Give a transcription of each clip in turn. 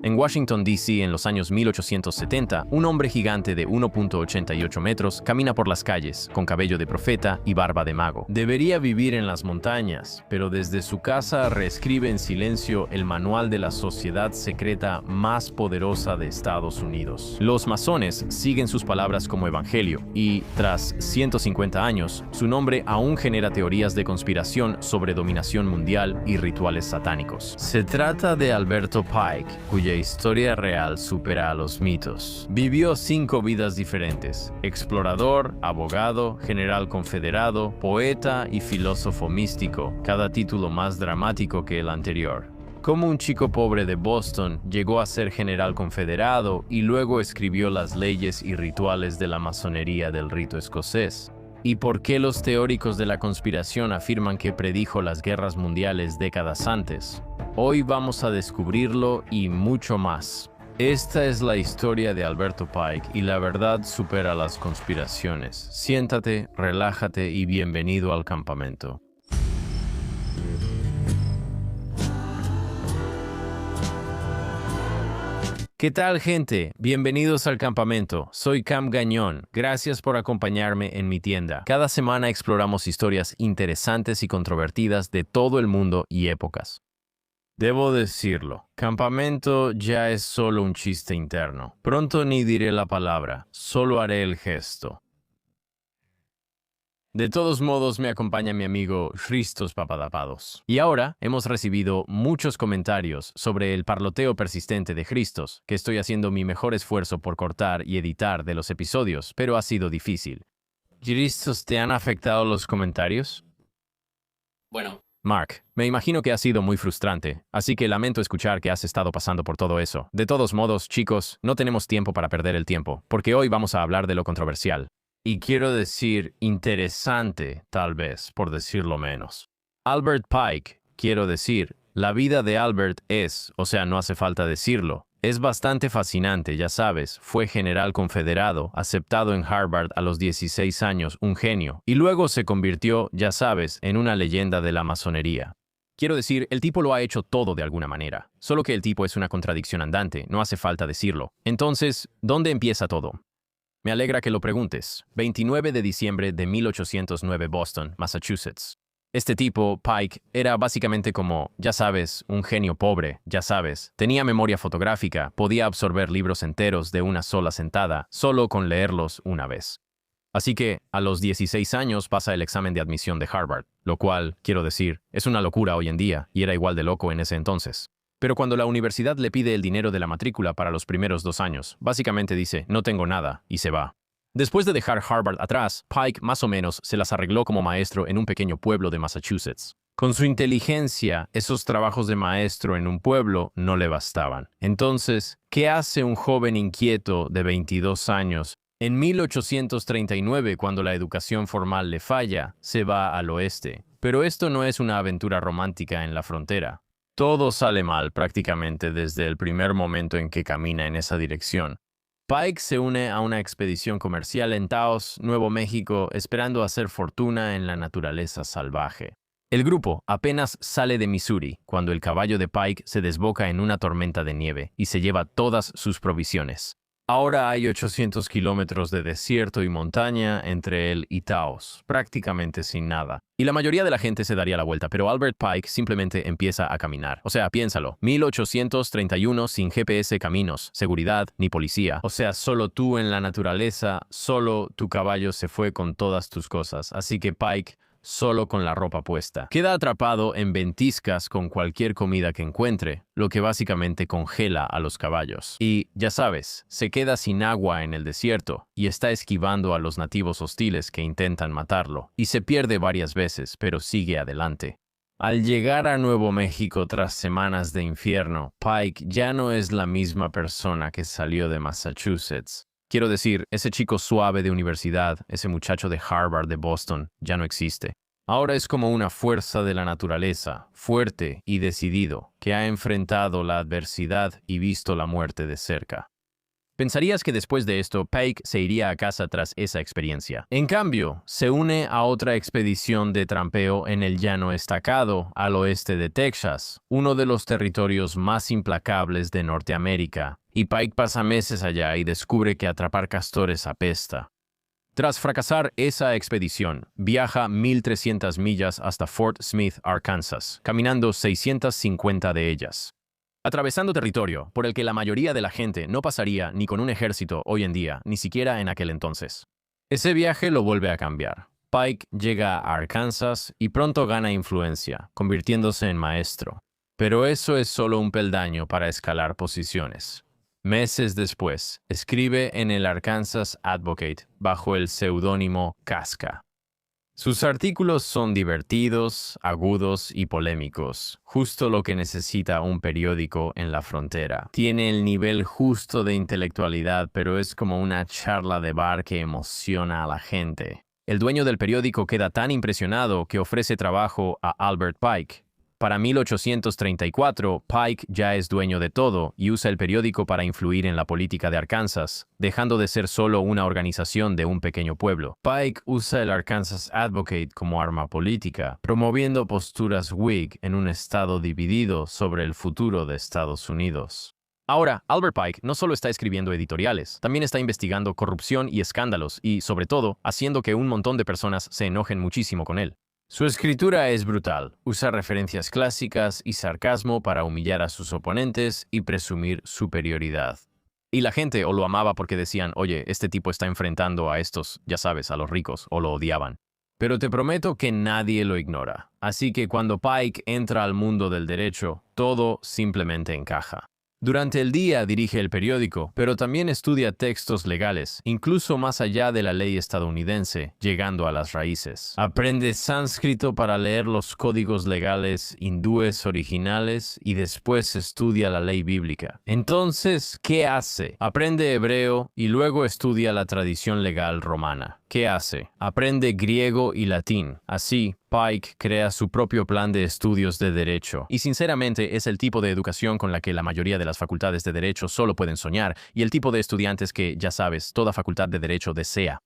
En Washington, D.C., en los años 1870, un hombre gigante de 1.88 metros camina por las calles, con cabello de profeta y barba de mago. Debería vivir en las montañas, pero desde su casa reescribe en silencio el manual de la sociedad secreta más poderosa de Estados Unidos. Los masones siguen sus palabras como evangelio y, tras 150 años, su nombre aún genera teorías de conspiración sobre dominación mundial y rituales satánicos. Se trata de Alberto Pike, cuya historia real supera a los mitos. Vivió 5 vidas diferentes: explorador, abogado, general confederado, poeta y filósofo místico, cada título más dramático que el anterior. Como un chico pobre de Boston llegó a ser general confederado y luego escribió las leyes y rituales de la masonería del rito escocés. ¿Y por qué los teóricos de la conspiración afirman que predijo las guerras mundiales décadas antes? Hoy vamos a descubrirlo y mucho más. Esta es la historia de Alberto Pike y la verdad supera las conspiraciones. Siéntate, relájate y bienvenido al campamento. ¿Qué tal, gente? Bienvenidos al campamento. Soy Cam Gañón. Gracias por acompañarme en mi tienda. Cada semana exploramos historias interesantes y controvertidas de todo el mundo y épocas. Debo decirlo, campamento ya es solo un chiste interno. Pronto ni diré la palabra, solo haré el gesto. De todos modos, me acompaña mi amigo Christos Papadapados. Y ahora hemos recibido muchos comentarios sobre el parloteo persistente de Christos, que estoy haciendo mi mejor esfuerzo por cortar y editar de los episodios, pero ha sido difícil. Christos, ¿te han afectado los comentarios? Bueno, Mark, me imagino que ha sido muy frustrante, así que lamento escuchar que has estado pasando por todo eso. De todos modos, chicos, no tenemos tiempo para perder el tiempo, porque hoy vamos a hablar de lo controversial. Y quiero decir interesante, tal vez, por decirlo menos. Albert Pike, quiero decir, la vida de Albert es, o sea, no hace falta decirlo, es bastante fascinante, ya sabes. Fue general confederado, aceptado en Harvard a los 16 años, un genio, y luego se convirtió, ya sabes, en una leyenda de la masonería. Quiero decir, el tipo lo ha hecho todo de alguna manera, solo que el tipo es una contradicción andante, no hace falta decirlo. Entonces, ¿dónde empieza todo? Me alegra que lo preguntes. 29 de diciembre de 1809, Boston, Massachusetts. Este tipo, Pike, era básicamente como, ya sabes, un genio pobre, ya sabes. Tenía memoria fotográfica, podía absorber libros enteros de una sola sentada, solo con leerlos una vez. Así que, a los 16 años pasa el examen de admisión de Harvard, lo cual, quiero decir, es una locura hoy en día, y era igual de loco en ese entonces. Pero cuando la universidad le pide el dinero de la matrícula para los primeros 2 años, básicamente dice, no tengo nada, y se va. Después de dejar Harvard atrás, Pike más o menos se las arregló como maestro en un pequeño pueblo de Massachusetts. Con su inteligencia, esos trabajos de maestro en un pueblo no le bastaban. Entonces, ¿qué hace un joven inquieto de 22 años? En 1839, cuando la educación formal le falla, se va al oeste. Pero esto no es una aventura romántica en la frontera. Todo sale mal prácticamente desde el primer momento en que camina en esa dirección. Pike se une a una expedición comercial en Taos, Nuevo México, esperando hacer fortuna en la naturaleza salvaje. El grupo apenas sale de Missouri cuando el caballo de Pike se desboca en una tormenta de nieve y se lleva todas sus provisiones. Ahora hay 800 kilómetros de desierto y montaña entre él y Taos, prácticamente sin nada. Y la mayoría de la gente se daría la vuelta, pero Albert Pike simplemente empieza a caminar. O sea, piénsalo, 1831 sin GPS caminos, seguridad, ni policía. O sea, solo tú en la naturaleza, solo tu caballo se fue con todas tus cosas. Así que Pike, solo con la ropa puesta, queda atrapado en ventiscas con cualquier comida que encuentre, lo que básicamente congela a los caballos. Y, ya sabes, se queda sin agua en el desierto y está esquivando a los nativos hostiles que intentan matarlo, y se pierde varias veces, pero sigue adelante. Al llegar a Nuevo México tras semanas de infierno, Pike ya no es la misma persona que salió de Massachusetts. Quiero decir, ese chico suave de universidad, ese muchacho de Harvard, de Boston, ya no existe. Ahora es como una fuerza de la naturaleza, fuerte y decidido, que ha enfrentado la adversidad y visto la muerte de cerca. Pensarías que después de esto, Pike se iría a casa tras esa experiencia. En cambio, se une a otra expedición de trampeo en el Llano Estacado, al oeste de Texas, uno de los territorios más implacables de Norteamérica, y Pike pasa meses allá y descubre que atrapar castores apesta. Tras fracasar esa expedición, viaja 1,300 millas hasta Fort Smith, Arkansas, caminando 650 de ellas. Atravesando territorio por el que la mayoría de la gente no pasaría ni con un ejército hoy en día, ni siquiera en aquel entonces. Ese viaje lo vuelve a cambiar. Pike llega a Arkansas y pronto gana influencia, convirtiéndose en maestro. Pero eso es solo un peldaño para escalar posiciones. Meses después, escribe en el Arkansas Advocate bajo el seudónimo Casca. Sus artículos son divertidos, agudos y polémicos, justo lo que necesita un periódico en la frontera. Tiene el nivel justo de intelectualidad, pero es como una charla de bar que emociona a la gente. El dueño del periódico queda tan impresionado que ofrece trabajo a Albert Pike. Para 1834, Pike ya es dueño de todo y usa el periódico para influir en la política de Arkansas, dejando de ser solo una organización de un pequeño pueblo. Pike usa el Arkansas Advocate como arma política, promoviendo posturas Whig en un estado dividido sobre el futuro de Estados Unidos. Ahora, Albert Pike no solo está escribiendo editoriales, también está investigando corrupción y escándalos y, sobre todo, haciendo que un montón de personas se enojen muchísimo con él. Su escritura es brutal, usa referencias clásicas y sarcasmo para humillar a sus oponentes y presumir superioridad. Y la gente o lo amaba porque decían, oye, este tipo está enfrentando a estos, ya sabes, a los ricos, o lo odiaban. Pero te prometo que nadie lo ignora. Así que cuando Pike entra al mundo del derecho, todo simplemente encaja. Durante el día dirige el periódico, pero también estudia textos legales, incluso más allá de la ley estadounidense, llegando a las raíces. Aprende sánscrito para leer los códigos legales hindúes originales y después estudia la ley bíblica. Entonces, ¿qué hace? Aprende hebreo y luego estudia la tradición legal romana. ¿Qué hace? Aprende griego y latín. Así, Pike crea su propio plan de estudios de derecho. Y sinceramente es el tipo de educación con la que la mayoría de las facultades de derecho solo pueden soñar y el tipo de estudiantes que, ya sabes, toda facultad de derecho desea.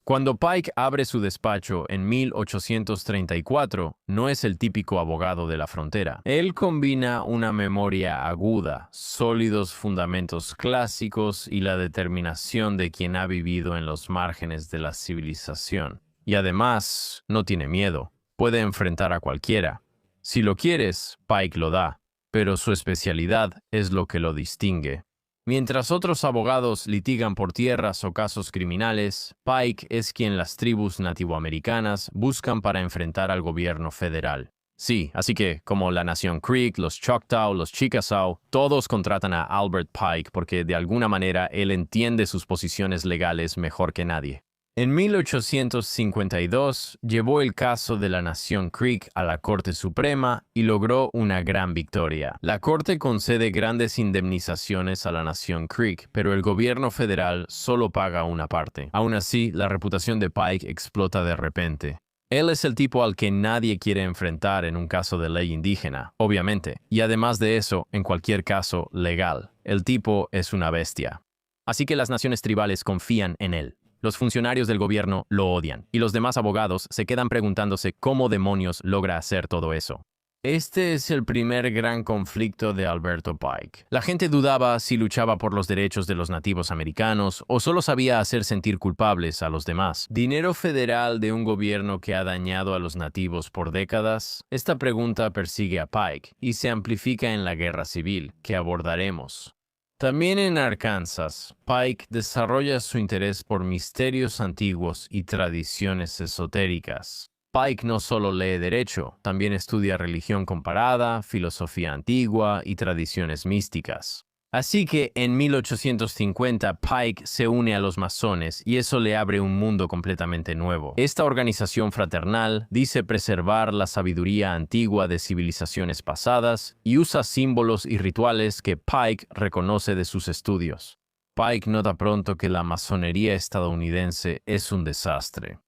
Cuando Pike abre su despacho en 1834, no es el típico abogado de la frontera. Él combina una memoria aguda, sólidos fundamentos clásicos y la determinación de quien ha vivido en los márgenes de la civilización. Y además, no tiene miedo. Puede enfrentar a cualquiera. Si lo quieres, Pike lo da, pero su especialidad es lo que lo distingue. Mientras otros abogados litigan por tierras o casos criminales, Pike es quien las tribus nativoamericanas buscan para enfrentar al gobierno federal. Sí, así que, como la Nación Creek, los Choctaw, los Chickasaw, todos contratan a Albert Pike porque de alguna manera él entiende sus posiciones legales mejor que nadie. En 1852 llevó el caso de la Nación Creek a la Corte Suprema y logró una gran victoria. La Corte concede grandes indemnizaciones a la Nación Creek, pero el gobierno federal solo paga una parte. Aún así, la reputación de Pike explota de repente. Él es el tipo al que nadie quiere enfrentar en un caso de ley indígena, obviamente, y además de eso, en cualquier caso legal. El tipo es una bestia. Así que las naciones tribales confían en él. Los funcionarios del gobierno lo odian, y los demás abogados se quedan preguntándose cómo demonios logra hacer todo eso. Este es el primer gran conflicto de Alberto Pike. La gente dudaba si luchaba por los derechos de los nativos americanos o solo sabía hacer sentir culpables a los demás. ¿Dinero federal de un gobierno que ha dañado a los nativos por décadas? Esta pregunta persigue a Pike y se amplifica en la guerra civil, que abordaremos. También en Arkansas, Pike desarrolla su interés por misterios antiguos y tradiciones esotéricas. Pike no solo lee derecho, también estudia religión comparada, filosofía antigua y tradiciones místicas. Así que en 1850 Pike se une a los masones y eso le abre un mundo completamente nuevo. Esta organización fraternal dice preservar la sabiduría antigua de civilizaciones pasadas y usa símbolos y rituales que Pike reconoce de sus estudios. Pike nota pronto que la masonería estadounidense es un desastre.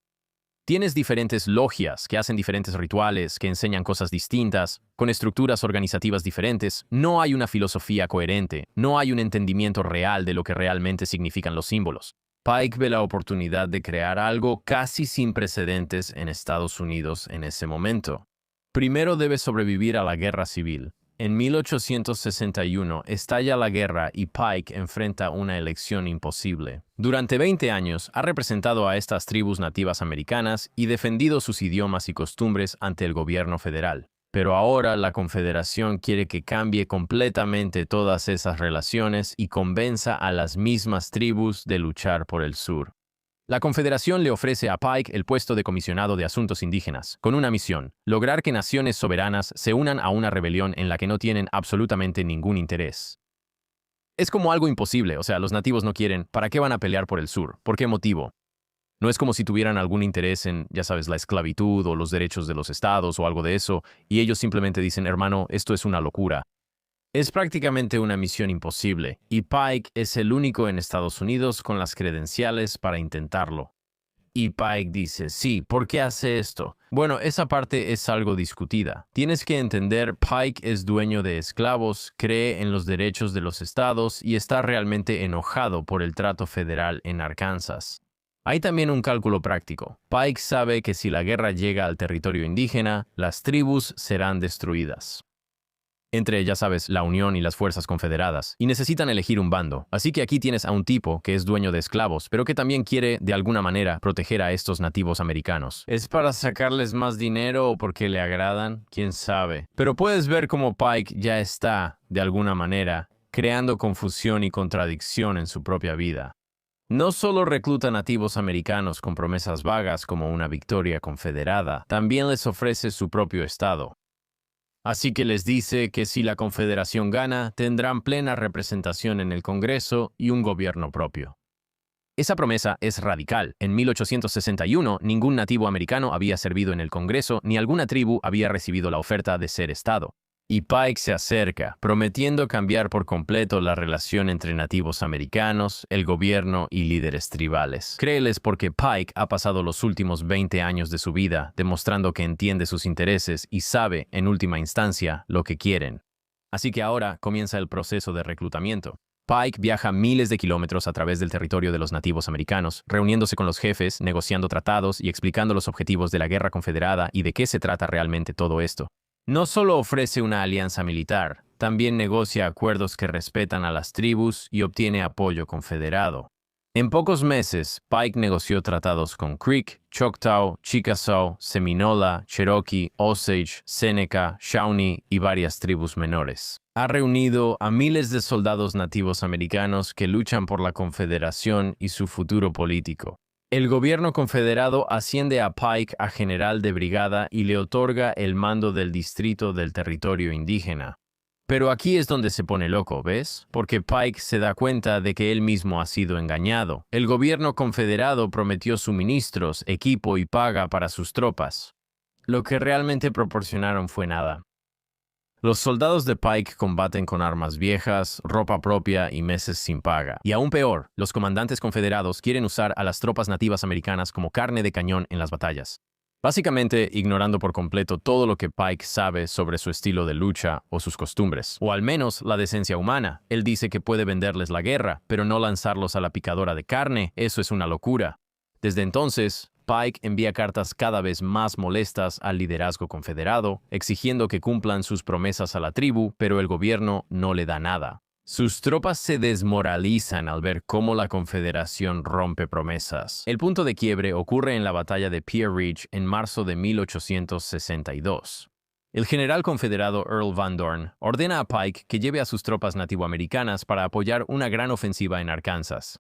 Tienes diferentes logias que hacen diferentes rituales, que enseñan cosas distintas, con estructuras organizativas diferentes. No hay una filosofía coherente, no hay un entendimiento real de lo que realmente significan los símbolos. Pike ve la oportunidad de crear algo casi sin precedentes en Estados Unidos en ese momento. Primero debe sobrevivir a la guerra civil. En 1861 estalla la guerra y Pike enfrenta una elección imposible. Durante 20 años ha representado a estas tribus nativas americanas y defendido sus idiomas y costumbres ante el gobierno federal. Pero ahora la Confederación quiere que cambie completamente todas esas relaciones y convenza a las mismas tribus de luchar por el sur. La Confederación le ofrece a Pike el puesto de comisionado de asuntos indígenas, con una misión: lograr que naciones soberanas se unan a una rebelión en la que no tienen absolutamente ningún interés. Es como algo imposible, o sea, los nativos no quieren. ¿Para qué van a pelear por el sur? ¿Por qué motivo? No es como si tuvieran algún interés en, ya sabes, la esclavitud o los derechos de los estados o algo de eso, y ellos simplemente dicen, hermano, esto es una locura. Es prácticamente una misión imposible, y Pike es el único en Estados Unidos con las credenciales para intentarlo. Y Pike dice, sí, ¿por qué hace esto? Bueno, esa parte es algo discutida. Tienes que entender, Pike es dueño de esclavos, cree en los derechos de los estados y está realmente enojado por el trato federal en Arkansas. Hay también un cálculo práctico. Pike sabe que si la guerra llega al territorio indígena, las tribus serán destruidas. Entre, ya sabes, la Unión y las fuerzas confederadas, y necesitan elegir un bando. Así que aquí tienes a un tipo que es dueño de esclavos, pero que también quiere, de alguna manera, proteger a estos nativos americanos. ¿Es para sacarles más dinero o porque le agradan? ¿Quién sabe? Pero puedes ver cómo Pike ya está, de alguna manera, creando confusión y contradicción en su propia vida. No solo recluta nativos americanos con promesas vagas como una victoria confederada, también les ofrece su propio estado. Así que les dice que si la Confederación gana, tendrán plena representación en el Congreso y un gobierno propio. Esa promesa es radical. En 1861, ningún nativo americano había servido en el Congreso ni alguna tribu había recibido la oferta de ser Estado. Y Pike se acerca, prometiendo cambiar por completo la relación entre nativos americanos, el gobierno y líderes tribales. Créeles porque Pike ha pasado los últimos 20 años de su vida demostrando que entiende sus intereses y sabe, en última instancia, lo que quieren. Así que ahora comienza el proceso de reclutamiento. Pike viaja miles de kilómetros a través del territorio de los nativos americanos, reuniéndose con los jefes, negociando tratados y explicando los objetivos de la guerra confederada y de qué se trata realmente todo esto. No solo ofrece una alianza militar, también negocia acuerdos que respetan a las tribus y obtiene apoyo confederado. En pocos meses, Pike negoció tratados con Creek, Choctaw, Chickasaw, Seminola, Cherokee, Osage, Seneca, Shawnee y varias tribus menores. Ha reunido a miles de soldados nativos americanos que luchan por la Confederación y su futuro político. El gobierno confederado asciende a Pike a general de brigada y le otorga el mando del distrito del territorio indígena. Pero aquí es donde se pone loco, ¿ves? Porque Pike se da cuenta de que él mismo ha sido engañado. El gobierno confederado prometió suministros, equipo y paga para sus tropas. Lo que realmente proporcionaron fue nada. Los soldados de Pike combaten con armas viejas, ropa propia y meses sin paga. Y aún peor, los comandantes confederados quieren usar a las tropas nativas americanas como carne de cañón en las batallas. Básicamente, ignorando por completo todo lo que Pike sabe sobre su estilo de lucha o sus costumbres. O al menos la decencia humana. Él dice que puede venderles la guerra, pero no lanzarlos a la picadora de carne, eso es una locura. Desde entonces, Pike envía cartas cada vez más molestas al liderazgo confederado, exigiendo que cumplan sus promesas a la tribu, pero el gobierno no le da nada. Sus tropas se desmoralizan al ver cómo la Confederación rompe promesas. El punto de quiebre ocurre en la batalla de Pierre Ridge en marzo de 1862. El general confederado Earl Van Dorn ordena a Pike que lleve a sus tropas nativoamericanas para apoyar una gran ofensiva en Arkansas.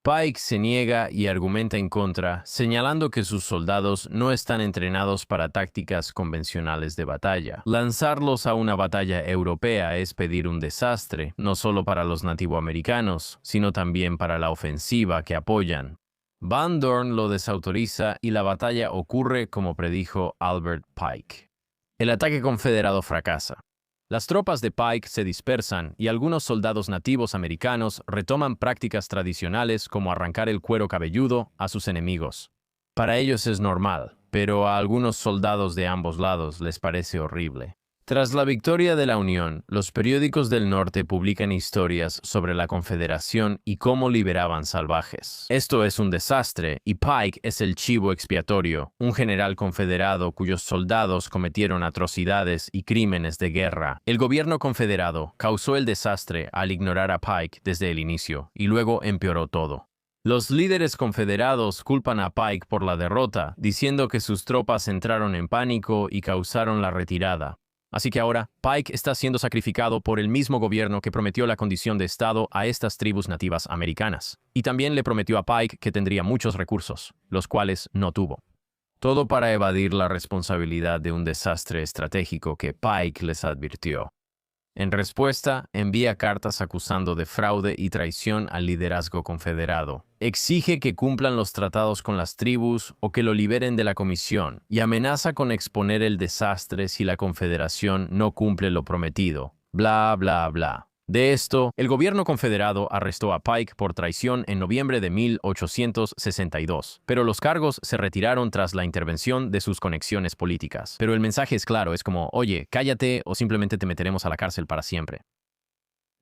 Pike se niega y argumenta en contra, señalando que sus soldados no están entrenados para tácticas convencionales de batalla. Lanzarlos a una batalla europea es pedir un desastre, no solo para los nativoamericanos, sino también para la ofensiva que apoyan. Van Dorn lo desautoriza y la batalla ocurre como predijo Albert Pike. El ataque confederado fracasa. Las tropas de Pike se dispersan y algunos soldados nativos americanos retoman prácticas tradicionales como arrancar el cuero cabelludo a sus enemigos. Para ellos es normal, pero a algunos soldados de ambos lados les parece horrible. Tras la victoria de la Unión, los periódicos del norte publican historias sobre la Confederación y cómo liberaban salvajes. Esto es un desastre, y Pike es el chivo expiatorio, un general confederado cuyos soldados cometieron atrocidades y crímenes de guerra. El gobierno confederado causó el desastre al ignorar a Pike desde el inicio, y luego empeoró todo. Los líderes confederados culpan a Pike por la derrota, diciendo que sus tropas entraron en pánico y causaron la retirada. Así que ahora, Pike está siendo sacrificado por el mismo gobierno que prometió la condición de Estado a estas tribus nativas americanas. Y también le prometió a Pike que tendría muchos recursos, los cuales no tuvo. Todo para evadir la responsabilidad de un desastre estratégico que Pike les advirtió. En respuesta, envía cartas acusando de fraude y traición al liderazgo confederado. Exige que cumplan los tratados con las tribus o que lo liberen de la comisión, y amenaza con exponer el desastre si la confederación no cumple lo prometido. Bla, bla, bla. De esto, el gobierno confederado arrestó a Pike por traición en noviembre de 1862, pero los cargos se retiraron tras la intervención de sus conexiones políticas. Pero el mensaje es claro, es como, oye, cállate o simplemente te meteremos a la cárcel para siempre.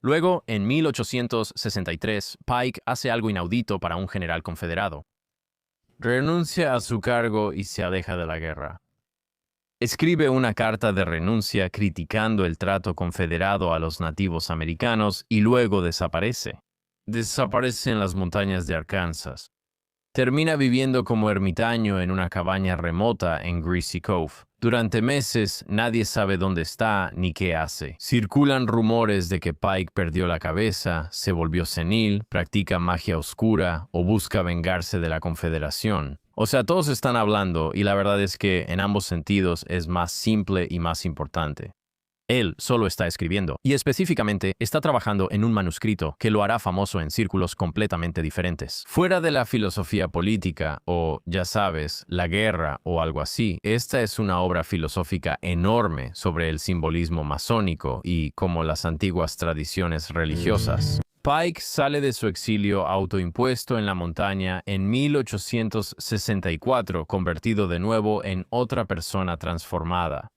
Luego, en 1863, Pike hace algo inaudito para un general confederado. Renuncia a su cargo y se aleja de la guerra. Escribe una carta de renuncia criticando el trato confederado a los nativos americanos y luego desaparece. Desaparece en las montañas de Arkansas. Termina viviendo como ermitaño en una cabaña remota en Greasy Cove. Durante meses nadie sabe dónde está ni qué hace. Circulan rumores de que Pike perdió la cabeza, se volvió senil, practica magia oscura o busca vengarse de la Confederación. O sea, todos están hablando y la verdad es que en ambos sentidos es más simple y más importante. Él solo está escribiendo y específicamente está trabajando en un manuscrito que lo hará famoso en círculos completamente diferentes. Fuera de la filosofía política o, ya sabes, la guerra o algo así, esta es una obra filosófica enorme sobre el simbolismo masónico y como las antiguas tradiciones religiosas. Pike sale de su exilio autoimpuesto en la montaña en 1864, convertido de nuevo en otra persona transformada.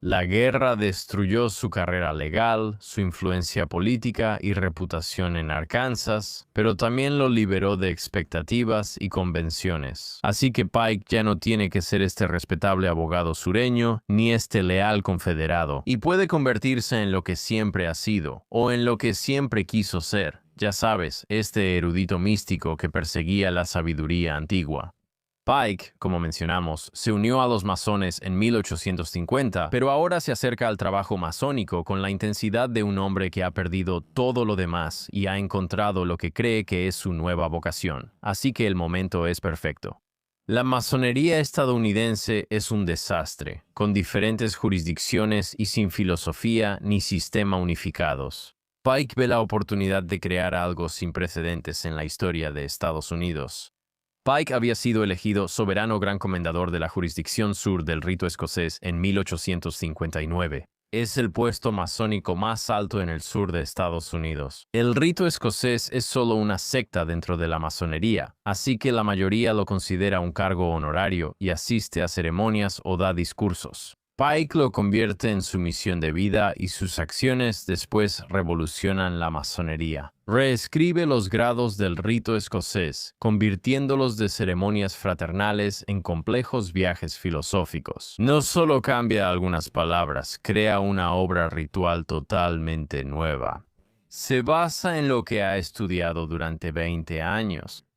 La guerra destruyó su carrera legal, su influencia política y reputación en Arkansas, pero también lo liberó de expectativas y convenciones. Así que Pike ya no tiene que ser este respetable abogado sureño, ni este leal confederado, y puede convertirse en lo que siempre ha sido, o en lo que siempre quiso ser. Ya sabes, este erudito místico que perseguía la sabiduría antigua. Pike, como mencionamos, se unió a los masones en 1850, pero ahora se acerca al trabajo masónico con la intensidad de un hombre que ha perdido todo lo demás y ha encontrado lo que cree que es su nueva vocación. Así que el momento es perfecto. La masonería estadounidense es un desastre, con diferentes jurisdicciones y sin filosofía ni sistema unificados. Pike ve la oportunidad de crear algo sin precedentes en la historia de Estados Unidos. Pike había sido elegido soberano gran comendador de la jurisdicción sur del rito escocés en 1859. Es el puesto masónico más alto en el sur de Estados Unidos. El rito escocés es solo una secta dentro de la masonería, así que la mayoría lo considera un cargo honorario y asiste a ceremonias o da discursos. Pike lo convierte en su misión de vida y sus acciones después revolucionan la masonería. Reescribe los grados del rito escocés, convirtiéndolos de ceremonias fraternales en complejos viajes filosóficos. No solo cambia algunas palabras, crea una obra ritual totalmente nueva. Se basa en lo que ha estudiado durante 20 años.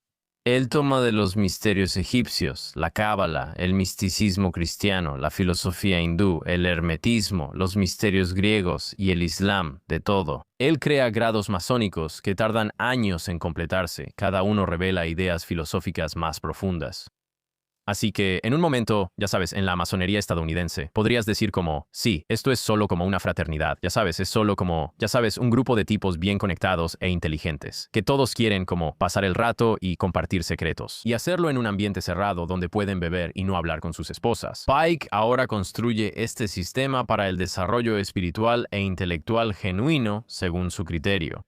Él toma de los misterios egipcios, la cábala, el misticismo cristiano, la filosofía hindú, el hermetismo, los misterios griegos y el islam, de todo. Él crea grados masónicos que tardan años en completarse, cada uno revela ideas filosóficas más profundas. Así que, en un momento, ya sabes, en la masonería estadounidense, podrías decir como, sí, esto es solo como una fraternidad, ya sabes, es solo como, ya sabes, un grupo de tipos bien conectados e inteligentes, que todos quieren como pasar el rato y compartir secretos, y hacerlo en un ambiente cerrado donde pueden beber y no hablar con sus esposas. Pike ahora construye este sistema para el desarrollo espiritual e intelectual genuino según su criterio.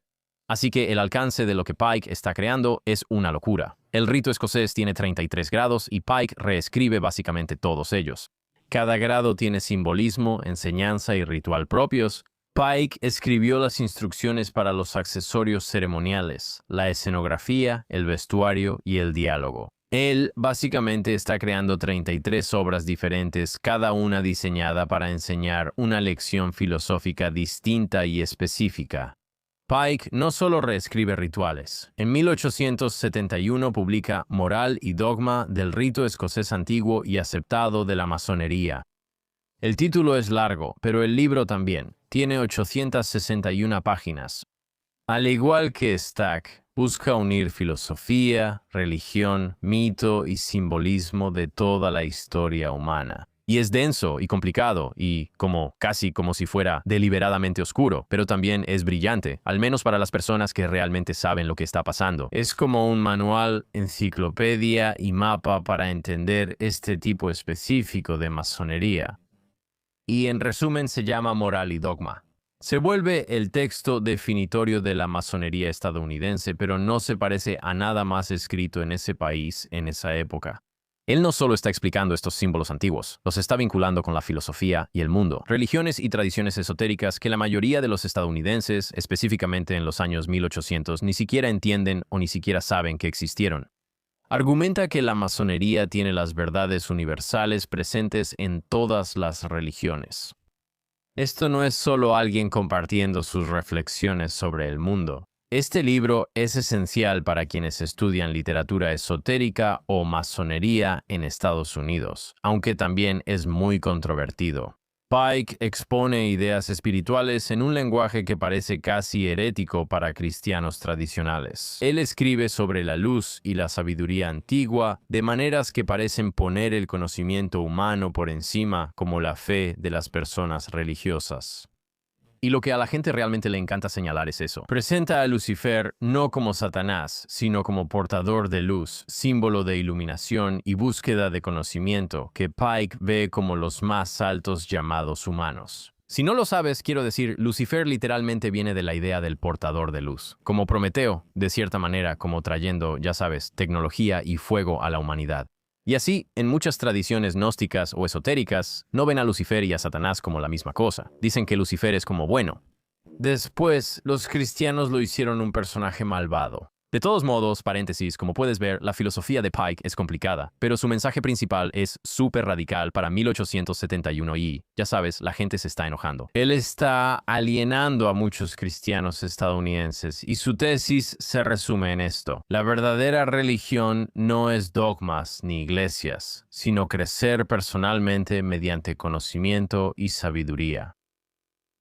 Así que el alcance de lo que Pike está creando es una locura. El rito escocés tiene 33 grados y Pike reescribe básicamente todos ellos. Cada grado tiene simbolismo, enseñanza y ritual propios. Pike escribió las instrucciones para los accesorios ceremoniales, la escenografía, el vestuario y el diálogo. Él básicamente está creando 33 obras diferentes, cada una diseñada para enseñar una lección filosófica distinta y específica. Pike no solo reescribe rituales. En 1871 publica Moral y Dogma del rito escocés antiguo y aceptado de la masonería. El título es largo, pero el libro también. Tiene 861 páginas. Al igual que Stack, busca unir filosofía, religión, mito y simbolismo de toda la historia humana. Y es denso y complicado y casi como si fuera deliberadamente oscuro, pero también es brillante, al menos para las personas que realmente saben lo que está pasando. Es como un manual, enciclopedia y mapa para entender este tipo específico de masonería. Y en resumen se llama Moral y Dogma. Se vuelve el texto definitorio de la masonería estadounidense, pero no se parece a nada más escrito en ese país en esa época. Él no solo está explicando estos símbolos antiguos, los está vinculando con la filosofía y el mundo, religiones y tradiciones esotéricas que la mayoría de los estadounidenses, específicamente en los años 1800, ni siquiera entienden o ni siquiera saben que existieron. Argumenta que la masonería tiene las verdades universales presentes en todas las religiones. Esto no es solo alguien compartiendo sus reflexiones sobre el mundo. Este libro es esencial para quienes estudian literatura esotérica o masonería en Estados Unidos, aunque también es muy controvertido. Pike expone ideas espirituales en un lenguaje que parece casi herético para cristianos tradicionales. Él escribe sobre la luz y la sabiduría antigua de maneras que parecen poner el conocimiento humano por encima, como la fe de las personas religiosas. Y lo que a la gente realmente le encanta señalar es eso. Presenta a Lucifer no como Satanás, sino como portador de luz, símbolo de iluminación y búsqueda de conocimiento, que Pike ve como los más altos llamados humanos. Si no lo sabes, quiero decir, Lucifer literalmente viene de la idea del portador de luz, como Prometeo, de cierta manera, como trayendo, ya sabes, tecnología y fuego a la humanidad. Y así, en muchas tradiciones gnósticas o esotéricas, no ven a Lucifer y a Satanás como la misma cosa. Dicen que Lucifer es como bueno. Después, los cristianos lo hicieron un personaje malvado. De todos modos, paréntesis, como puedes ver, la filosofía de Pike es complicada, pero su mensaje principal es súper radical para 1871 y, ya sabes, la gente se está enojando. Él está alienando a muchos cristianos estadounidenses y su tesis se resume en esto. La verdadera religión no es dogmas ni iglesias, sino crecer personalmente mediante conocimiento y sabiduría.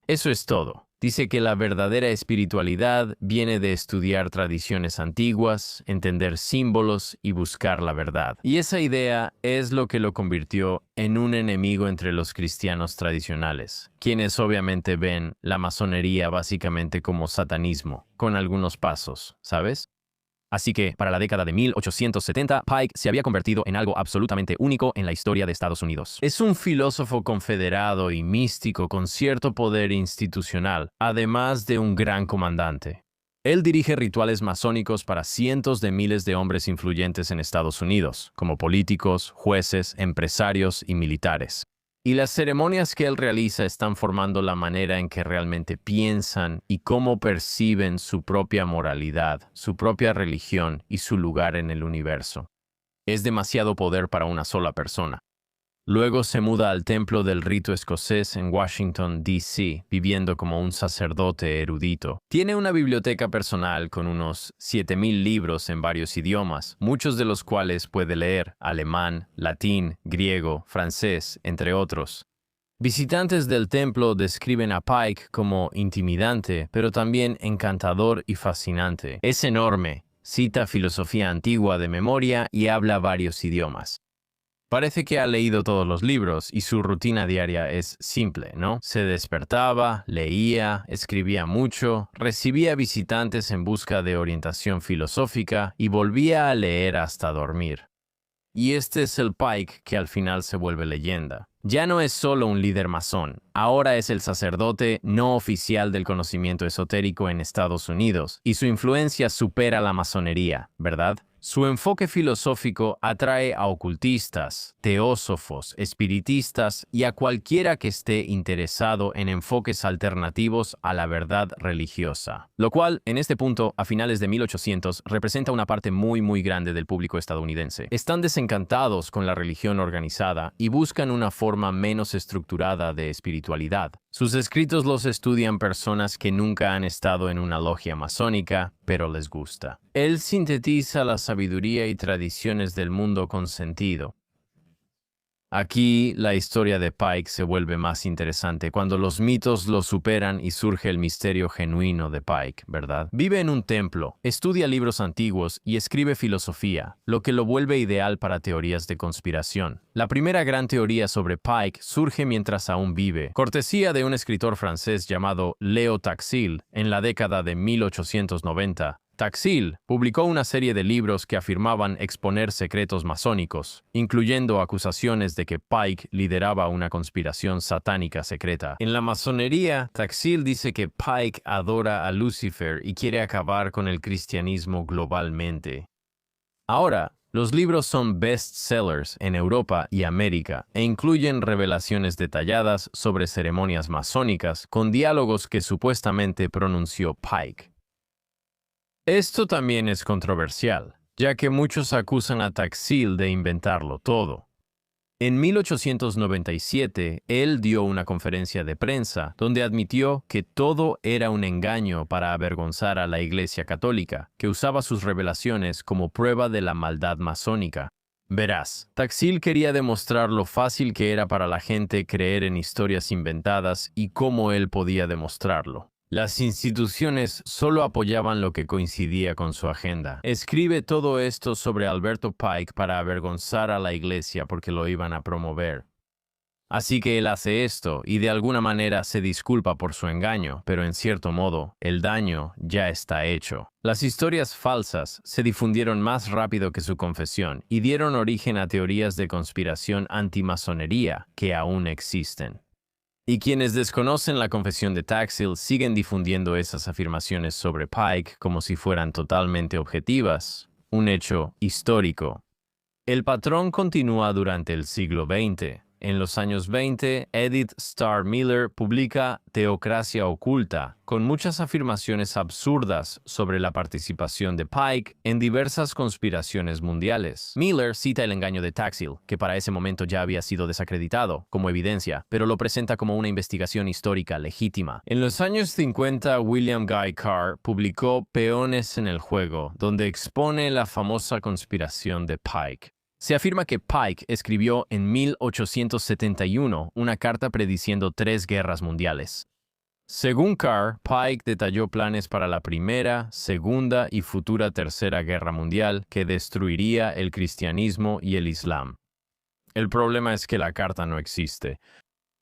Eso es todo. Dice que la verdadera espiritualidad viene de estudiar tradiciones antiguas, entender símbolos y buscar la verdad. Y esa idea es lo que lo convirtió en un enemigo entre los cristianos tradicionales, quienes obviamente ven la masonería básicamente como satanismo, con algunos pasos, ¿sabes? Así que, para la década de 1870, Pike se había convertido en algo absolutamente único en la historia de Estados Unidos. Es un filósofo confederado y místico con cierto poder institucional, además de un gran comandante. Él dirige rituales masónicos para cientos de miles de hombres influyentes en Estados Unidos, como políticos, jueces, empresarios y militares. Y las ceremonias que él realiza están formando la manera en que realmente piensan y cómo perciben su propia moralidad, su propia religión y su lugar en el universo. Es demasiado poder para una sola persona. Luego se muda al templo del rito escocés en Washington, D.C., viviendo como un sacerdote erudito. Tiene una biblioteca personal con unos 7,000 libros en varios idiomas, muchos de los cuales puede leer: alemán, latín, griego, francés, entre otros. Visitantes del templo describen a Pike como intimidante, pero también encantador y fascinante. Es enorme, cita filosofía antigua de memoria y habla varios idiomas. Parece que ha leído todos los libros y su rutina diaria es simple, ¿no? Se despertaba, leía, escribía mucho, recibía visitantes en busca de orientación filosófica y volvía a leer hasta dormir. Y este es el Pike que al final se vuelve leyenda. Ya no es solo un líder masón, Ahora es el sacerdote no oficial del conocimiento esotérico en Estados Unidos, y su influencia supera la masonería, ¿verdad? Su enfoque filosófico atrae a ocultistas, teósofos, espiritistas y a cualquiera que esté interesado en enfoques alternativos a la verdad religiosa. Lo cual, en este punto, a finales de 1800, representa una parte muy grande del público estadounidense. Están desencantados con la religión organizada y buscan una forma menos estructurada de espiritualidad. Sus escritos los estudian personas que nunca han estado en una logia masónica, pero les gusta. Él sintetiza la sabiduría y tradiciones del mundo con sentido. Aquí, la historia de Pike se vuelve más interesante cuando los mitos lo superan y surge el misterio genuino de Pike, ¿verdad? Vive en un templo, estudia libros antiguos y escribe filosofía, lo que lo vuelve ideal para teorías de conspiración. La primera gran teoría sobre Pike surge mientras aún vive, cortesía de un escritor francés llamado Leo Taxil en la década de 1890. Taxil publicó una serie de libros que afirmaban exponer secretos masónicos, incluyendo acusaciones de que Pike lideraba una conspiración satánica secreta. En la masonería, Taxil dice que Pike adora a Lucifer y quiere acabar con el cristianismo globalmente. Ahora, los libros son bestsellers en Europa y América e incluyen revelaciones detalladas sobre ceremonias masónicas con diálogos que supuestamente pronunció Pike. Esto también es controversial, ya que muchos acusan a Taxil de inventarlo todo. En 1897, él dio una conferencia de prensa donde admitió que todo era un engaño para avergonzar a la Iglesia Católica, que usaba sus revelaciones como prueba de la maldad masónica. Verás, Taxil quería demostrar lo fácil que era para la gente creer en historias inventadas y cómo él podía demostrarlo. Las instituciones solo apoyaban lo que coincidía con su agenda. Escribe todo esto sobre Alberto Pike para avergonzar a la iglesia porque lo iban a promover. Así que él hace esto y de alguna manera se disculpa por su engaño, pero en cierto modo, el daño ya está hecho. Las historias falsas se difundieron más rápido que su confesión y dieron origen a teorías de conspiración antimasonería que aún existen. Y quienes desconocen la confesión de Taxil siguen difundiendo esas afirmaciones sobre Pike como si fueran totalmente objetivas, un hecho histórico. El patrón continúa durante el siglo XX. En los años 20, Edith Starr Miller publica Teocracia Oculta, con muchas afirmaciones absurdas sobre la participación de Pike en diversas conspiraciones mundiales. Miller cita el engaño de Taxil, que para ese momento ya había sido desacreditado, como evidencia, pero lo presenta como una investigación histórica legítima. En los años 50, William Guy Carr publicó Peones en el juego, donde expone la famosa conspiración de Pike. Se afirma que Pike escribió en 1871 una carta prediciendo 3 guerras mundiales. Según Carr, Pike detalló planes para la Primera, Segunda y futura Tercera Guerra Mundial que destruiría el cristianismo y el islam. El problema es que la carta no existe.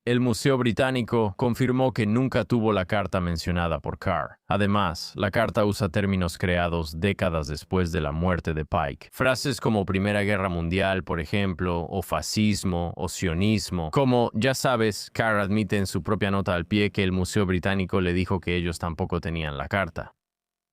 El Museo Británico confirmó que nunca tuvo la carta mencionada por Carr. Además, la carta usa términos creados décadas después de la muerte de Pike. Frases como Primera Guerra Mundial, por ejemplo, o fascismo, o sionismo. Como, ya sabes, Carr admite en su propia nota al pie que el Museo Británico le dijo que ellos tampoco tenían la carta.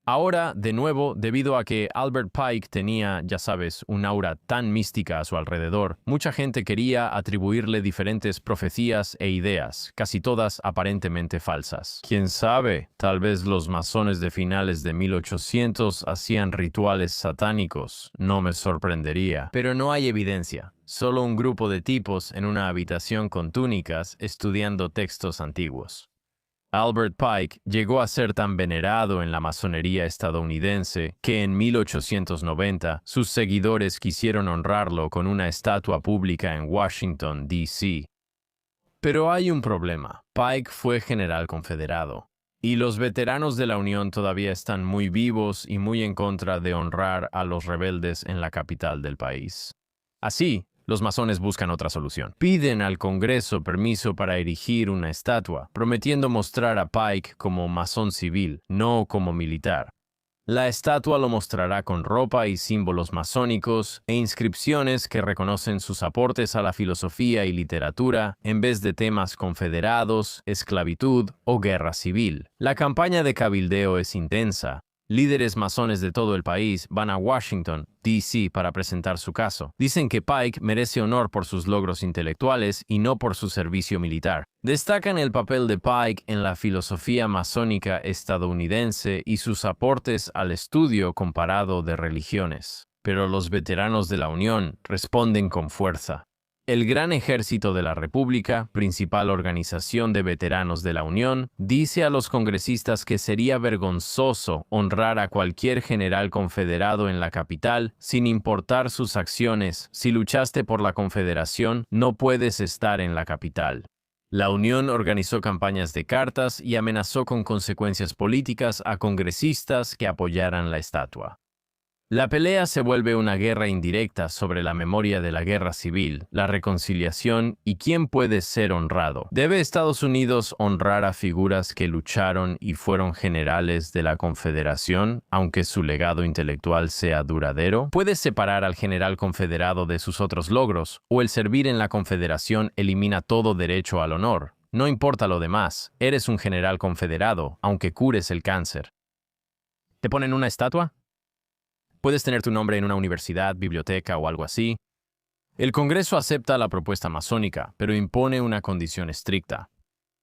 Ahora, de nuevo, debido a que Albert Pike tenía, ya sabes, un aura tan mística a su alrededor, mucha gente quería atribuirle diferentes profecías e ideas, casi todas aparentemente falsas. ¿Quién sabe? Tal vez los masones de finales de 1800 hacían rituales satánicos. No me sorprendería. Pero no hay evidencia. Solo un grupo de tipos en una habitación con túnicas estudiando textos antiguos. Albert Pike llegó a ser tan venerado en la masonería estadounidense que en 1890 sus seguidores quisieron honrarlo con una estatua pública en Washington, D.C. Pero hay un problema. Pike fue general confederado, y los veteranos de la Unión todavía están muy vivos y muy en contra de honrar a los rebeldes en la capital del país. Así, los masones buscan otra solución. Piden al Congreso permiso para erigir una estatua, prometiendo mostrar a Pike como masón civil, no como militar. La estatua lo mostrará con ropa y símbolos masónicos e inscripciones que reconocen sus aportes a la filosofía y literatura en vez de temas confederados, esclavitud o guerra civil. La campaña de cabildeo es intensa. Líderes masones de todo el país van a Washington, D.C. para presentar su caso. Dicen que Pike merece honor por sus logros intelectuales y no por su servicio militar. Destacan el papel de Pike en la filosofía masónica estadounidense y sus aportes al estudio comparado de religiones. Pero los veteranos de la Unión responden con fuerza. El Gran Ejército de la República, principal organización de veteranos de la Unión, dice a los congresistas que sería vergonzoso honrar a cualquier general confederado en la capital sin importar sus acciones. Si luchaste por la Confederación, no puedes estar en la capital. La Unión organizó campañas de cartas y amenazó con consecuencias políticas a congresistas que apoyaran la estatua. La pelea se vuelve una guerra indirecta sobre la memoria de la guerra civil, la reconciliación y quién puede ser honrado. ¿Debe Estados Unidos honrar a figuras que lucharon y fueron generales de la Confederación, aunque su legado intelectual sea duradero? ¿Puede separar al general confederado de sus otros logros, o el servir en la Confederación elimina todo derecho al honor? No importa lo demás, eres un general confederado, aunque cures el cáncer. ¿Te ponen una estatua? Puedes tener tu nombre en una universidad, biblioteca o algo así. El Congreso acepta la propuesta masónica, pero impone una condición estricta.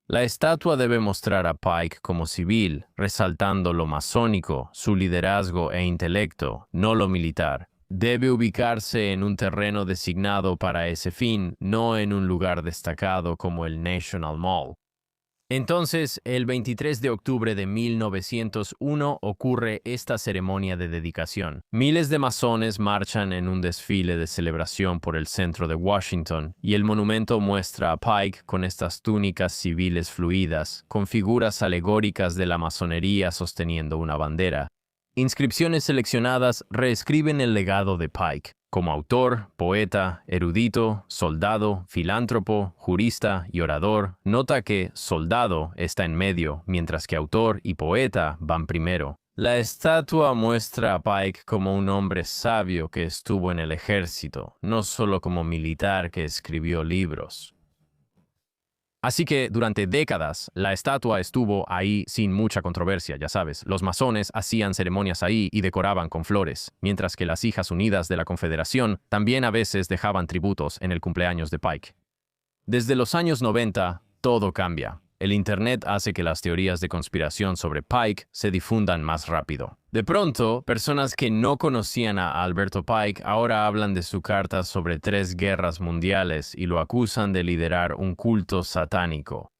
La estatua debe mostrar a Pike como civil, resaltando lo masónico, su liderazgo e intelecto, no lo militar. Debe ubicarse en un terreno designado para ese fin, no en un lugar destacado como el National Mall. Entonces, el 23 de octubre de 1901 ocurre esta ceremonia de dedicación. Miles de masones marchan en un desfile de celebración por el centro de Washington, y el monumento muestra a Pike con estas túnicas civiles fluidas, con figuras alegóricas de la masonería sosteniendo una bandera. Inscripciones seleccionadas reescriben el legado de Pike. Como autor, poeta, erudito, soldado, filántropo, jurista y orador, nota que soldado está en medio, mientras que autor y poeta van primero. La estatua muestra a Pike como un hombre sabio que estuvo en el ejército, no solo como militar que escribió libros. Así que durante décadas, la estatua estuvo ahí sin mucha controversia, ya sabes. Los masones hacían ceremonias ahí y decoraban con flores, mientras que las Hijas Unidas de la Confederación también a veces dejaban tributos en el cumpleaños de Pike. Desde los años 90, todo cambia. El Internet hace que las teorías de conspiración sobre Pike se difundan más rápido. De pronto, personas que no conocían a Alberto Pike ahora hablan de su carta sobre 3 guerras mundiales y lo acusan de liderar un culto satánico.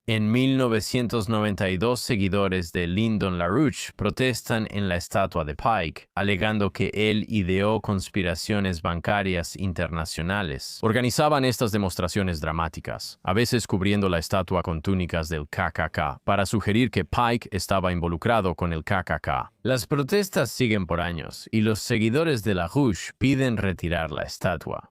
En 1992, seguidores de Lyndon LaRouche protestan en la estatua de Pike, alegando que él ideó conspiraciones bancarias internacionales. Organizaban estas demostraciones dramáticas, a veces cubriendo la estatua con túnicas del KKK, para sugerir que Pike estaba involucrado con el KKK. Las protestas siguen por años, y los seguidores de LaRouche piden retirar la estatua.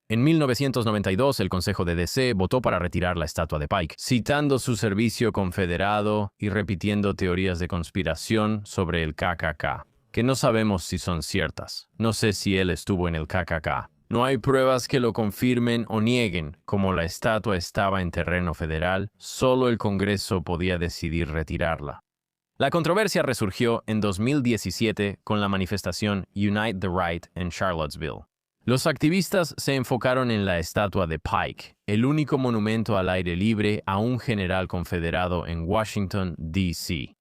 En 1992, el Consejo de D.C. votó para retirar la estatua de Pike, citando su servicio confederado y repitiendo teorías de conspiración sobre el KKK, que no sabemos si son ciertas. No sé si él estuvo en el KKK. No hay pruebas que lo confirmen o nieguen. Como la estatua estaba en terreno federal, solo el Congreso podía decidir retirarla. La controversia resurgió en 2017 con la manifestación Unite the Right en Charlottesville. Los activistas se enfocaron en la estatua de Pike, el único monumento al aire libre a un general confederado en Washington, D.C.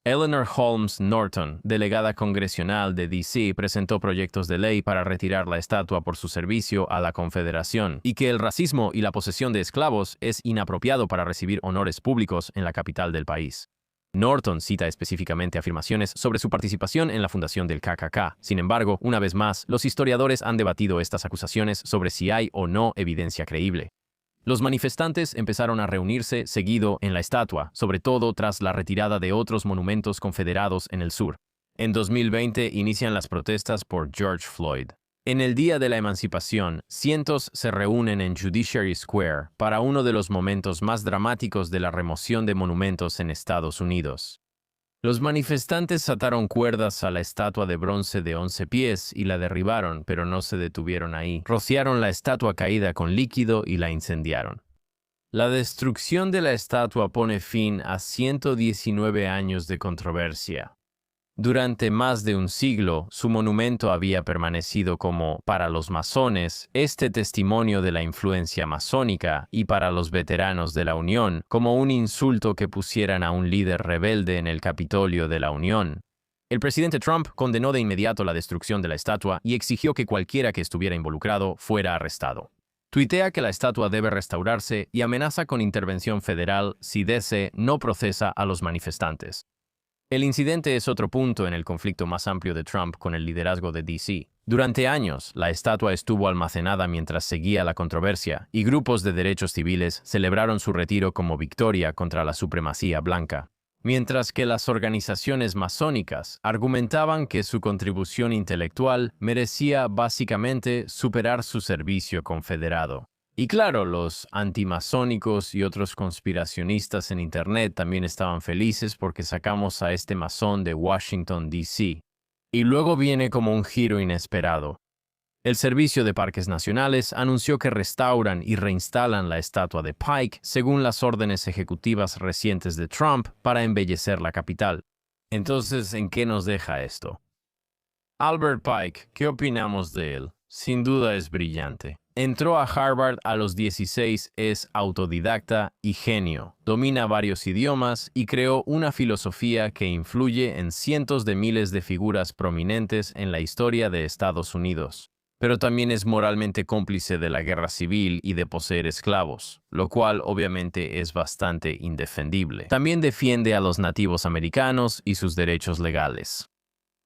Eleanor Holmes Norton, delegada congresional de D.C., presentó proyectos de ley para retirar la estatua por su servicio a la Confederación y que el racismo y la posesión de esclavos es inapropiado para recibir honores públicos en la capital del país. Norton cita específicamente afirmaciones sobre su participación en la fundación del KKK. Sin embargo, una vez más, los historiadores han debatido estas acusaciones sobre si hay o no evidencia creíble. Los manifestantes empezaron a reunirse seguido en la estatua, sobre todo tras la retirada de otros monumentos confederados en el sur. En 2020 inician las protestas por George Floyd. En el Día de la Emancipación, cientos se reúnen en Judiciary Square para uno de los momentos más dramáticos de la remoción de monumentos en Estados Unidos. Los manifestantes ataron cuerdas a la estatua de bronce de 11 pies y la derribaron, pero no se detuvieron ahí. Rociaron la estatua caída con líquido y la incendiaron. La destrucción de la estatua pone fin a 119 años de controversia. Durante más de un siglo, su monumento había permanecido como, para los masones, este testimonio de la influencia masónica y para los veteranos de la Unión, como un insulto que pusieran a un líder rebelde en el Capitolio de la Unión. El presidente Trump condenó de inmediato la destrucción de la estatua y exigió que cualquiera que estuviera involucrado fuera arrestado. Tuitea que la estatua debe restaurarse y amenaza con intervención federal si DC no procesa a los manifestantes. El incidente es otro punto en el conflicto más amplio de Trump con el liderazgo de DC. Durante años, la estatua estuvo almacenada mientras seguía la controversia, y grupos de derechos civiles celebraron su retiro como victoria contra la supremacía blanca. Mientras que las organizaciones masónicas argumentaban que su contribución intelectual merecía básicamente superar su servicio confederado. Y claro, los antimasónicos y otros conspiracionistas en Internet también estaban felices porque sacamos a este masón de Washington, D.C. Y luego viene como un giro inesperado. El Servicio de Parques Nacionales anunció que restauran y reinstalan la estatua de Pike según las órdenes ejecutivas recientes de Trump para embellecer la capital. Entonces, ¿en qué nos deja esto? Albert Pike, ¿qué opinamos de él? Sin duda es brillante. Entró a Harvard a los 16, es autodidacta y genio. Domina varios idiomas y creó una filosofía que influye en cientos de miles de figuras prominentes en la historia de Estados Unidos. Pero también es moralmente cómplice de la guerra civil y de poseer esclavos, lo cual obviamente es bastante indefendible. También defiende a los nativos americanos y sus derechos legales.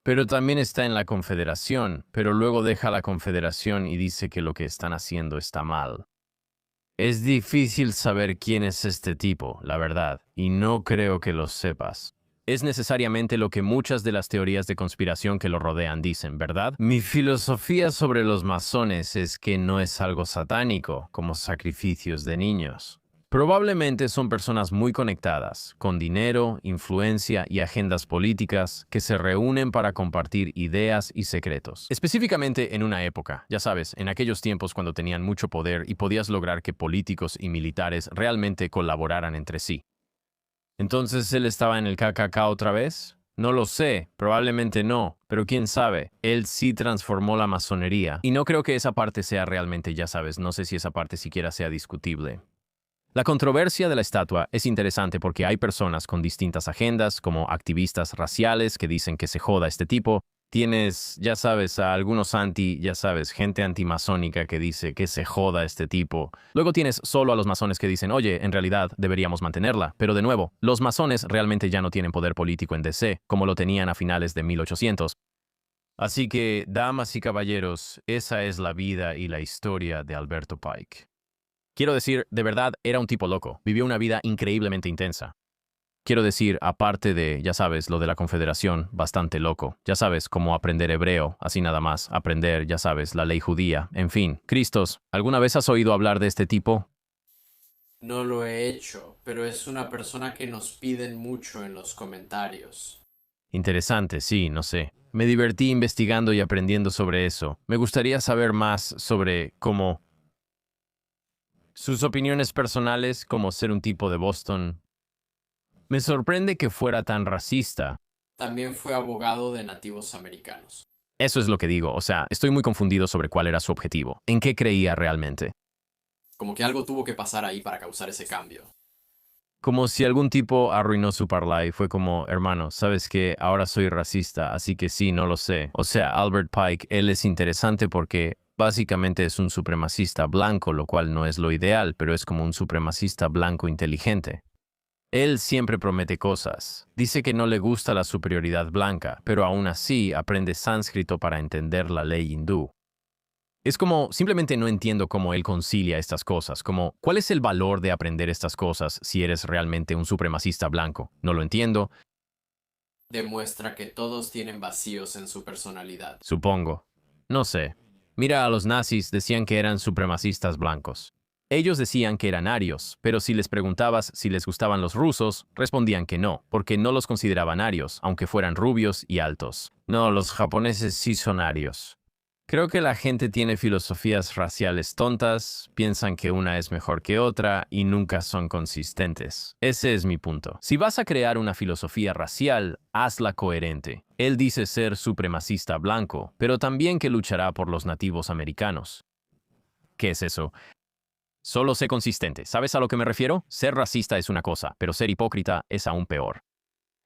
Pero también está en la Confederación, pero luego deja la Confederación y dice que lo que están haciendo está mal. Es difícil saber quién es este tipo, la verdad, y no creo que lo sepas. Es necesariamente lo que muchas de las teorías de conspiración que lo rodean dicen, ¿verdad? Mi filosofía sobre los masones es que no es algo satánico, como sacrificios de niños. Probablemente son personas muy conectadas, con dinero, influencia y agendas políticas que se reúnen para compartir ideas y secretos. Específicamente en una época, ya sabes, en aquellos tiempos cuando tenían mucho poder y podías lograr que políticos y militares realmente colaboraran entre sí. ¿Entonces él estaba en el KKK otra vez? No lo sé, probablemente no, pero quién sabe, él sí transformó la masonería. Y no creo que esa parte sea realmente, ya sabes, no sé si esa parte siquiera sea discutible. La controversia de la estatua es interesante porque hay personas con distintas agendas, como activistas raciales que dicen que se joda este tipo. Tienes, ya sabes, a algunos gente antimasónica que dice que se joda este tipo. Luego tienes solo a los masones que dicen, oye, en realidad deberíamos mantenerla. Pero de nuevo, los masones realmente ya no tienen poder político en DC, como lo tenían a finales de 1800. Así que, damas y caballeros, esa es la vida y la historia de Alberto Pike. Quiero decir, de verdad, era un tipo loco. Vivió una vida increíblemente intensa. Quiero decir, aparte de, ya sabes, lo de la Confederación, bastante loco. Ya sabes, cómo aprender hebreo, así nada más. Aprender, ya sabes, la ley judía. En fin, Cristos, ¿alguna vez has oído hablar de este tipo? No lo he hecho, pero es una persona que nos piden mucho en los comentarios. Interesante, sí, no sé. Me divertí investigando y aprendiendo sobre eso. Me gustaría saber más sobre cómo sus opiniones personales, como ser un tipo de Boston. Me sorprende que fuera tan racista. También fue abogado de nativos americanos. Eso es lo que digo, o sea, estoy muy confundido sobre cuál era su objetivo. ¿En qué creía realmente? Como que algo tuvo que pasar ahí para causar ese cambio. Como si algún tipo arruinó su parlay. Fue como, hermano, ¿sabes qué? Ahora soy racista, así que sí, no lo sé. O sea, Albert Pike, él es interesante porque básicamente es un supremacista blanco, lo cual no es lo ideal, pero es como un supremacista blanco inteligente. Él siempre promete cosas. Dice que no le gusta la superioridad blanca, pero aún así aprende sánscrito para entender la ley hindú. Es como, simplemente no entiendo cómo él concilia estas cosas, como, ¿cuál es el valor de aprender estas cosas si eres realmente un supremacista blanco? No lo entiendo, Demuestra que todos tienen vacíos en su personalidad. supongo. No sé. Mira, a los nazis decían que eran supremacistas blancos. Ellos decían que eran arios, pero si les preguntabas si les gustaban los rusos, respondían que no, porque no los consideraban arios, aunque fueran rubios y altos. No, los japoneses sí son arios. Creo que la gente tiene filosofías raciales tontas, piensan que una es mejor que otra y nunca son consistentes. Ese es mi punto. Si vas a crear una filosofía racial, hazla coherente. Él dice ser supremacista blanco, pero también que luchará por los nativos americanos. ¿Qué es eso? Solo sé consistente. ¿Sabes a lo que me refiero? Ser racista es una cosa, pero ser hipócrita es aún peor.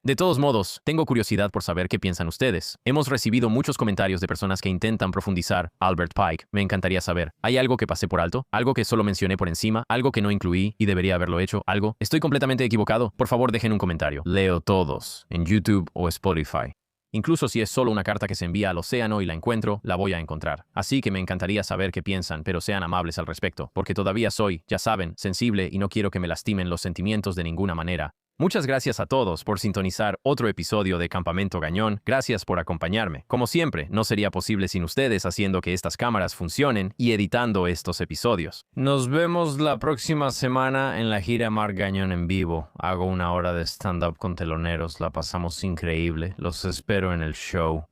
De todos modos, tengo curiosidad por saber qué piensan ustedes. Hemos recibido muchos comentarios de personas que intentan profundizar. Albert Pike, me encantaría saber. ¿Hay algo que pasé por alto? ¿Algo que solo mencioné por encima? ¿Algo que no incluí y debería haberlo hecho? ¿Algo? ¿Estoy completamente equivocado? Por favor, dejen un comentario. Leo todos, en YouTube o Spotify. Incluso si es solo una carta que se envía al océano y la encuentro, la voy a encontrar. Así que me encantaría saber qué piensan, pero sean amables al respecto, porque todavía soy, ya saben, sensible y no quiero que me lastimen los sentimientos de ninguna manera. Muchas gracias a todos por sintonizar otro episodio de Campamento Gañón. Gracias por acompañarme. Como siempre, no sería posible sin ustedes haciendo que estas cámaras funcionen y editando estos episodios. Nos vemos la próxima semana en la gira Mark Gañón en vivo. Hago una hora de stand-up con teloneros. La pasamos increíble. Los espero en el show.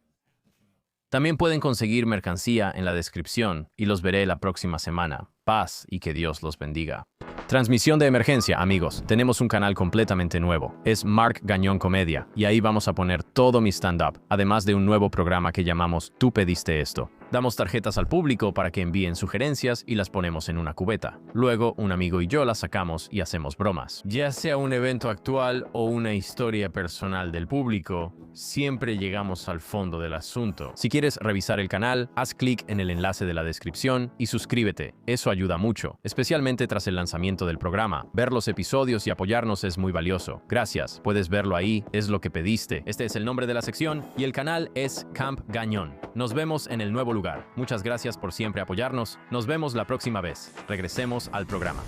También pueden conseguir mercancía en la descripción y los veré la próxima semana. Paz y que Dios los bendiga. Transmisión de emergencia, amigos. Tenemos un canal completamente nuevo. Es Mark Gañón Comedia y ahí vamos a poner todo mi stand-up, además de un nuevo programa que llamamos Tú pediste esto. Damos tarjetas al público para que envíen sugerencias y las ponemos en una cubeta. Luego, un amigo y yo las sacamos y hacemos bromas. Ya sea un evento actual o una historia personal del público, siempre llegamos al fondo del asunto. Si quieres revisar el canal, haz clic en el enlace de la descripción y suscríbete. Eso ayuda mucho, especialmente tras el lanzamiento del programa. Ver los episodios y apoyarnos es muy valioso. Gracias, puedes verlo ahí, es lo que pediste. Este es el nombre de la sección y el canal es Camp Gañón. Nos vemos en el nuevo lugar. Muchas gracias por siempre apoyarnos. Nos vemos la próxima vez. Regresemos al programa.